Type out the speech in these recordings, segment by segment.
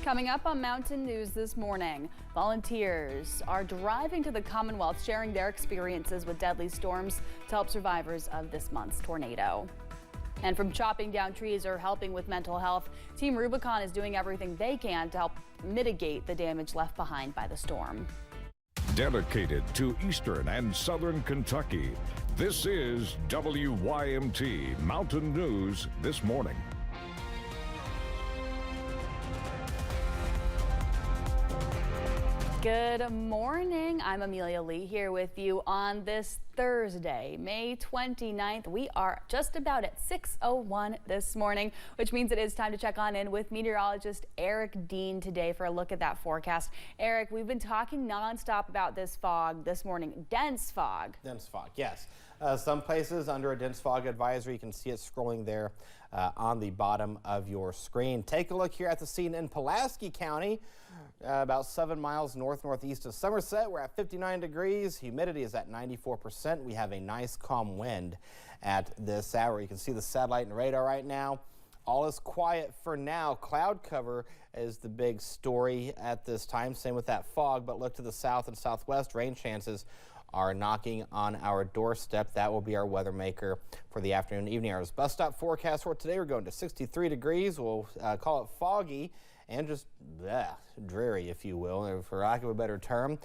Coming up on Mountain News this morning, volunteers are driving to the Commonwealth, sharing their experiences with deadly storms to help survivors of this month's tornado. And from chopping down trees or helping with mental health, Team Rubicon is doing everything they can to help mitigate the damage left behind by the storm. Dedicated to Eastern and Southern Kentucky, this is WYMT Mountain News this morning. Good morning. I'm Amelia Lee here with you on this Thursday, May 29th. We are just about at 6:01 this morning, which means it is time to check on in with meteorologist Eric Dean today for a look at that forecast. Eric, we've been talking nonstop about this fog this morning. Dense fog. Dense fog, yes. Some places under a dense fog advisory. You can see it scrolling there on the bottom of your screen. Take a look here at the scene in Pulaski County. About 7 miles northeast of Somerset. We're at 59 degrees. Humidity is at 94%. We have a nice calm wind at this hour. You can see the satellite and radar right now. All is quiet for now. Cloud cover is the big story at this time. Same with that fog, but look to the south and southwest. Rain chances are knocking on our doorstep. That will be our weather maker for the afternoon and evening hours. Bus stop forecast for today. We're going to 63 degrees. We'll call it foggy and just dreary, if you will, for lack of a better term.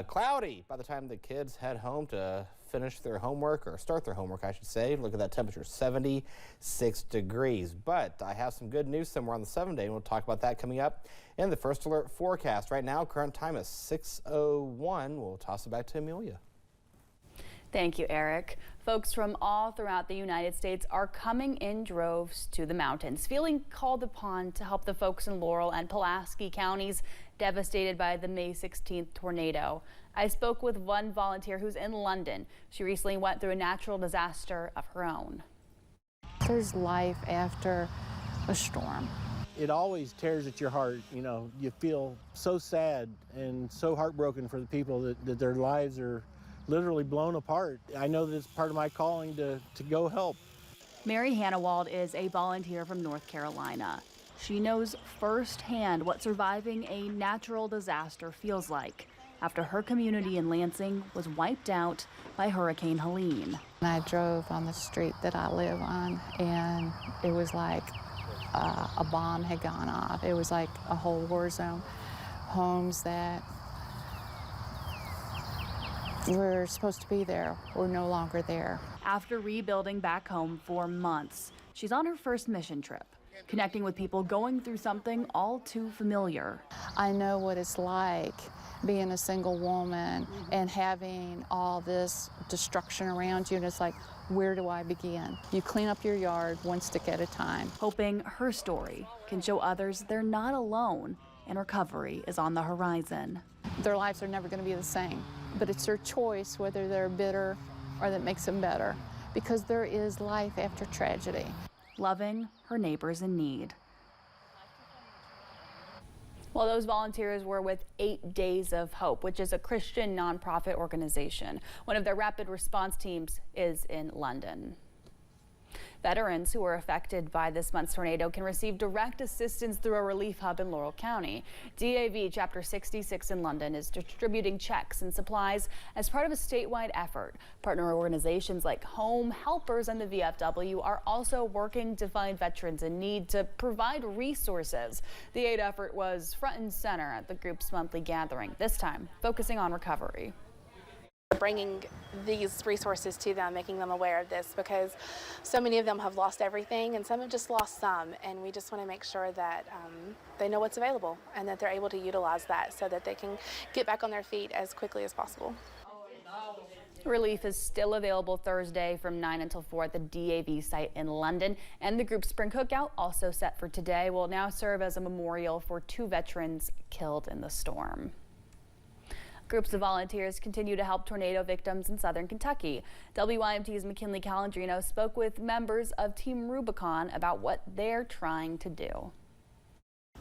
Cloudy by the time the kids head home to finish their homework, or start their homework, I should say. Look at that temperature, 76 degrees. But I have some good news somewhere on the 7-day, and we'll talk about that coming up in the first alert forecast. Right now, current time is 6:01. We'll toss it back to Amelia. Thank you, Eric. Folks from all throughout the United States are coming in droves to the mountains, feeling called upon to help the folks in Laurel and Pulaski counties devastated by the May 16th tornado. I spoke with one volunteer who's in London. She recently went through a natural disaster of her own. There's life after a storm. It always tears at your heart. You know, you feel so sad and so heartbroken for the people that their lives are literally blown apart. I know that it's part of my calling to go help. Mary Hannawald is a volunteer from North Carolina. She knows firsthand what surviving a natural disaster feels like after her community in Lansing was wiped out by Hurricane Helene. I drove on the street that I live on, and it was like a bomb had gone off. It was like a whole war zone. Homes that we're supposed to be there, we're no longer there. After rebuilding back home for months, she's on her first mission trip, connecting with people going through something all too familiar. I know what it's like being a single woman and having all this destruction around you, and it's like, where do I begin? You clean up your yard one stick at a time. Hoping her story can show others they're not alone and recovery is on the horizon. Their lives are never going to be the same, but it's their choice whether they're bitter or that makes them better, because there is life after tragedy. Loving her neighbors in need. Well, those volunteers were with 8 Days of Hope, which is a Christian nonprofit organization. One of their rapid response teams is in London. Veterans who were affected by this month's tornado can receive direct assistance through a relief hub in Laurel County. DAV Chapter 66 in London is distributing checks and supplies as part of a statewide effort. Partner organizations like Home Helpers and the VFW are also working to find veterans in need to provide resources. The aid effort was front and center at the group's monthly gathering, this time focusing on recovery. Bringing these resources to them, making them aware of this, because so many of them have lost everything and some have just lost some, and we just want to make sure that they know what's available and that they're able to utilize that so that they can get back on their feet as quickly as possible. Relief is still available Thursday from 9 until 4 at the DAV site in London, and the group's spring cookout, also set for today, will now serve as a memorial for 2 veterans killed in the storm. Groups of volunteers continue to help tornado victims in southern Kentucky. WYMT's McKinley Calandrino spoke with members of Team Rubicon about what they're trying to do.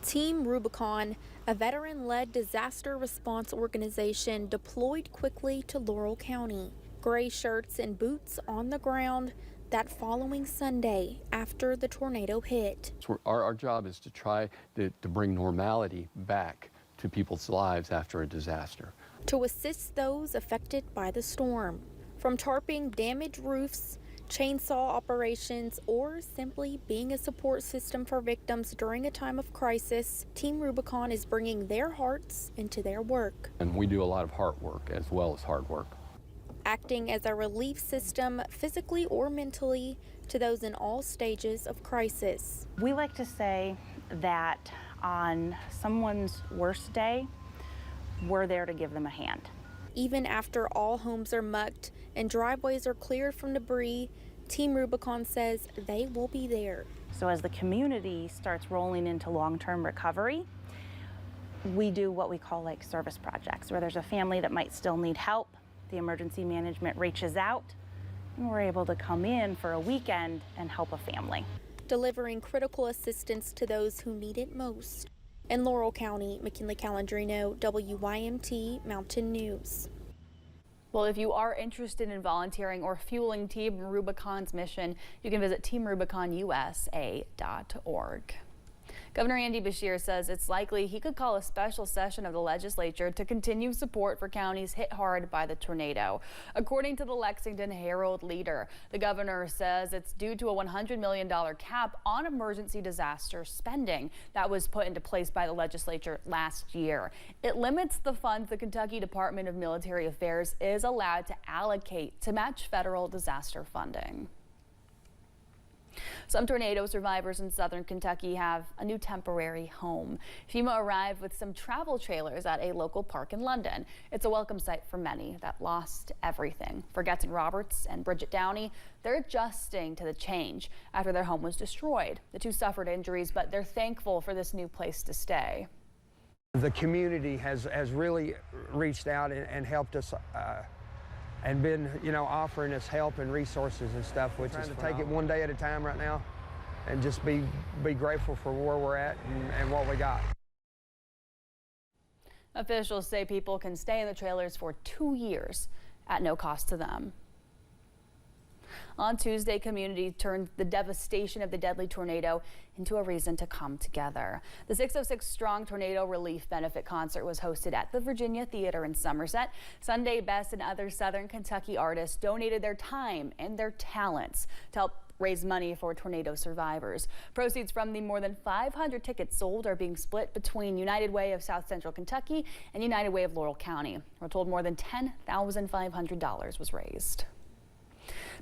Team Rubicon, a veteran-led disaster response organization, deployed quickly to Laurel County. Gray shirts and boots on the ground, that following Sunday after the tornado hit. So our job is to try to bring normality back to people's lives after a disaster. To assist those affected by the storm, from tarping damaged roofs, chainsaw operations, or simply being a support system for victims during a time of crisis, Team Rubicon is bringing their hearts into their work. And we do a lot of heart work as well as hard work. Acting as a relief system, physically or mentally, to those in all stages of crisis. We like to say that on someone's worst day, we're there to give them a hand. Even after all homes are mucked and driveways are cleared from debris, Team Rubicon says they will be there. So as the community starts rolling into long-term recovery, we do what we call like service projects, where there's a family that might still need help. The emergency management reaches out, and we're able to come in for a weekend and help a family. Delivering critical assistance to those who need it most. In Laurel County, McKinley Calandrino, WYMT Mountain News. Well, if you are interested in volunteering or fueling Team Rubicon's mission, you can visit teamrubiconusa.org. Governor Andy Beshear says it's likely he could call a special session of the legislature to continue support for counties hit hard by the tornado. According to the Lexington Herald Leader, the governor says it's due to a $100 million cap on emergency disaster spending that was put into place by the legislature last year. It limits the funds the Kentucky Department of Military Affairs is allowed to allocate to match federal disaster funding. Some tornado survivors in southern Kentucky have a new temporary home. FEMA arrived with some travel trailers at a local park in London. It's a welcome sight for many that lost everything. For Getson Roberts and Bridget Downey, they're adjusting to the change after their home was destroyed. The two suffered injuries, but they're thankful for this new place to stay. The community has really reached out and helped us and been, offering us help and resources and stuff, which is to take it one day at a time right now and just be grateful for where we're at and what we got. Officials say people can stay in the trailers for 2 years at no cost to them. On Tuesday, community turned the devastation of the deadly tornado into a reason to come together. The 606 Strong Tornado Relief Benefit Concert was hosted at the Virginia Theater in Somerset. Sunday Best and other Southern Kentucky artists donated their time and their talents to help raise money for tornado survivors. Proceeds from the more than 500 tickets sold are being split between United Way of South Central Kentucky and United Way of Laurel County. We're told more than $10,500 was raised.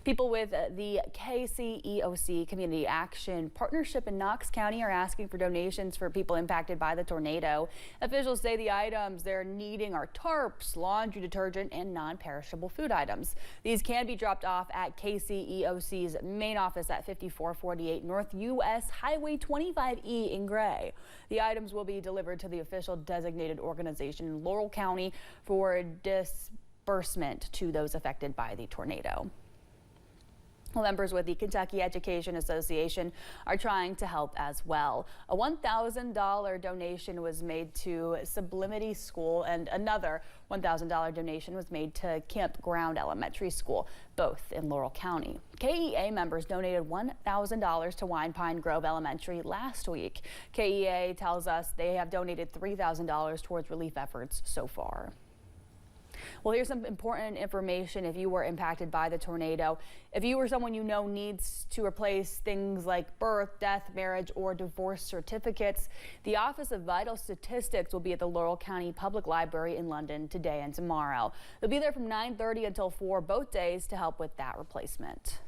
People with the KCEOC Community Action Partnership in Knox County are asking for donations for people impacted by the tornado. Officials say the items they're needing are tarps, laundry detergent, and non-perishable food items. These can be dropped off at KCEOC's main office at 5448 North US Highway 25E in Gray. The items will be delivered to the official designated organization in Laurel County for disbursement to those affected by the tornado. Well, members with the Kentucky Education Association are trying to help as well. A $1,000 donation was made to Sublimity School, and another $1,000 donation was made to Campground Elementary School, both in Laurel County. KEA members donated $1,000 to Wine Pine Grove Elementary last week. KEA tells us they have donated $3,000 towards relief efforts so far. Well, here's some important information if you were impacted by the tornado. If you or someone you know needs to replace things like birth, death, marriage, or divorce certificates, the Office of Vital Statistics will be at the Laurel County Public Library in London today and tomorrow. They'll be there from 9:30 until 4 both days to help with that replacement.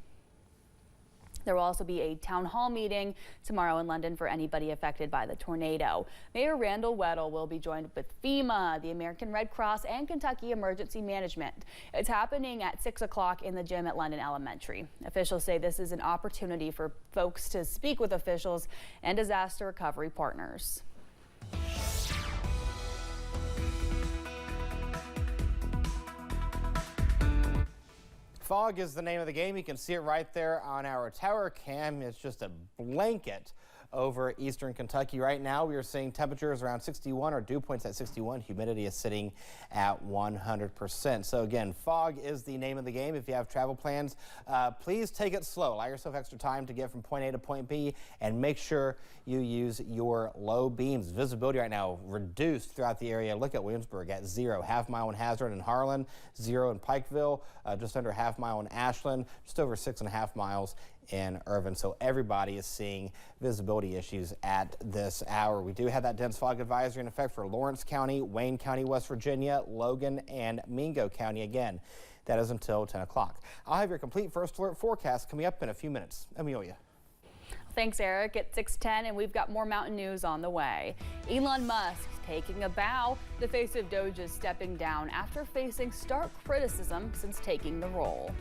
There will also be a town hall meeting tomorrow in London for anybody affected by the tornado. Mayor Randall Weddle will be joined with FEMA, the American Red Cross, and Kentucky Emergency Management. It's happening at 6 o'clock in the gym at London Elementary. Officials say this is an opportunity for folks to speak with officials and disaster recovery partners. Fog is the name of the game. You can see it right there on our tower cam. It's just a blanket over eastern Kentucky. Right now, we are seeing temperatures around 61 or dew points at 61. Humidity is sitting at 100%. So again, fog is the name of the game. If you have travel plans, please take it slow. Allow yourself extra time to get from point A to point B, and make sure you use your low beams. Visibility right now reduced throughout the area. Look at Williamsburg at 0, half-mile in Hazard and Harlan, 0 in Pikeville, just under half-mile in Ashland, just over 6.5 miles in Irvin. So everybody is seeing visibility issues at this hour. We do have that dense fog advisory in effect for Lawrence County, Wayne County, West Virginia, Logan, and Mingo County. Again, that is until 10 o'clock. I'll have your complete first alert forecast coming up in a few minutes. Amelia. Thanks, Eric. At 6:10, and we've got more mountain news on the way. Elon Musk taking a bow. The face of Doge is stepping down after facing stark criticism since taking the role.